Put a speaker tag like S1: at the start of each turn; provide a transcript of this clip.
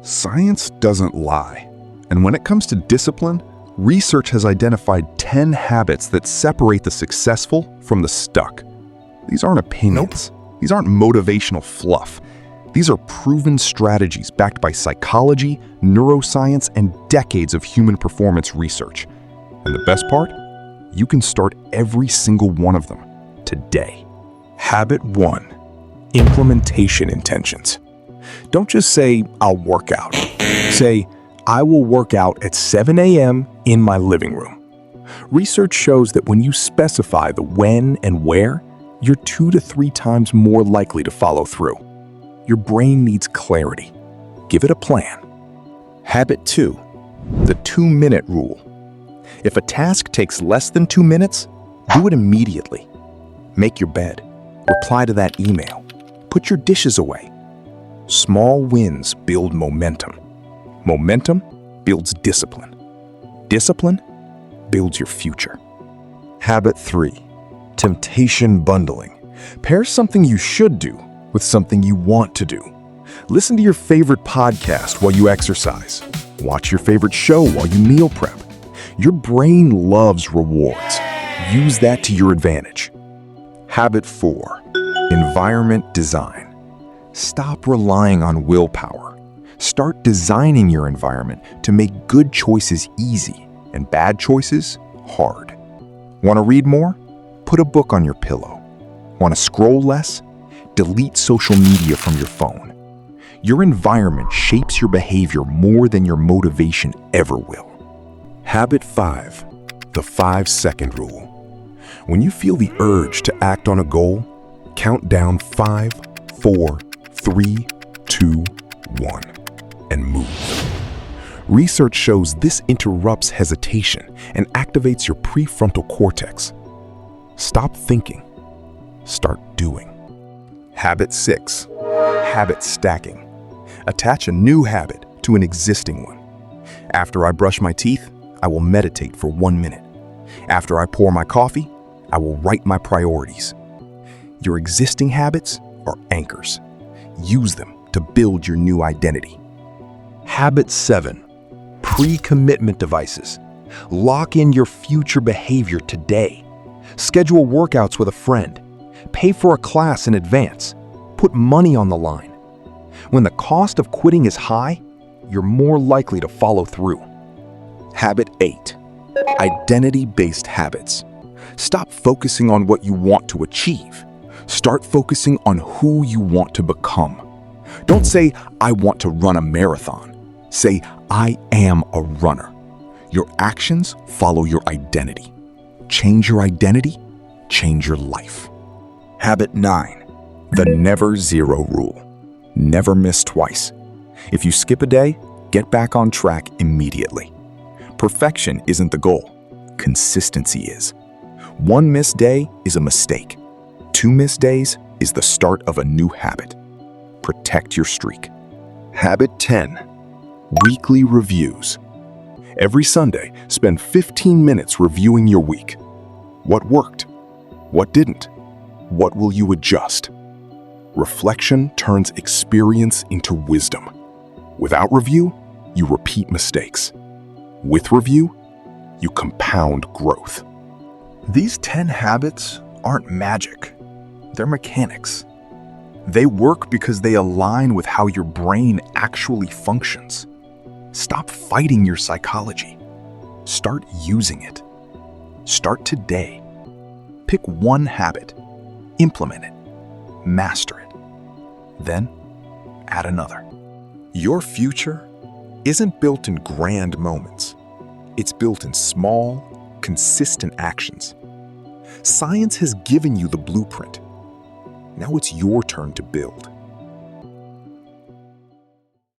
S1: Science doesn't lie. And when it comes to discipline, research has identified 10 habits that separate the successful from the stuck. These aren't opinions. These aren't motivational fluff. These are proven strategies backed by psychology, neuroscience, and decades of human performance research. And the best part? You can start every single one of them today.
S2: Habit 1. Implementation intentions. Don't just say, I'll work out. Say, I will work out at 7 a.m. in my living room. Research shows that when you specify the when and where, you're 2 to 3 times more likely to follow through. Your brain needs clarity. Give it a plan. Habit 2. The 2-minute rule. If a task takes less than 2 minutes, do it immediately. Make your bed. Reply to that email. Put your dishes away. Small wins build momentum. Momentum builds discipline. Discipline builds your future. Habit 3. Temptation bundling. Pair something you should do with something you want to do. Listen to your favorite podcast while you exercise. Watch your favorite show while you meal prep. Your brain loves rewards. Use that to your advantage. Habit 4. Environment design. Stop relying on willpower. Start designing your environment to make good choices easy and bad choices hard. Want to read more? Put a book on your pillow. Want to scroll less? Delete social media from your phone. Your environment shapes your behavior more than your motivation ever will. Habit 5. The 5-second rule. When you feel the urge to act on a goal, count down 5, 4, 3, 2, 1, and move. Research shows this interrupts hesitation and activates your prefrontal cortex. Stop thinking. Start doing. Habit 6. Habit stacking. Attach a new habit to an existing one. After I brush my teeth, I will meditate for 1 minute. After I pour my coffee, I will write my priorities. Your existing habits are anchors. Use them to build your new identity. Habit 7. Pre-commitment devices. Lock in your future behavior today. Schedule workouts with a friend. Pay for a class in advance. Put money on the line. When the cost of quitting is high, you're more likely to follow through. Habit 8. Identity-based habits. Stop focusing on what you want to achieve. Start focusing on who you want to become. Don't say, I want to run a marathon. Say, I am a runner. Your actions follow your identity. Change your identity, change your life. Habit 9. The never zero rule. Never miss twice. If you skip a day, get back on track immediately. Perfection isn't the goal. Consistency is. 1 missed day is a mistake. 2 missed days is the start of a new habit. Protect your streak. Habit 10. Weekly reviews. Every Sunday, spend 15 minutes reviewing your week. What worked? What didn't? What will you adjust? Reflection turns experience into wisdom. Without review, you repeat mistakes. With review, you compound growth. These 10 habits aren't magic. They're mechanics. They work because they align with how your brain actually functions. Stop fighting your psychology. Start using it. Start today. Pick one habit, implement it, master it. Then add another. Your future isn't built in grand moments. It's built in small, consistent actions. Science has given you the blueprint. Now it's your turn to build.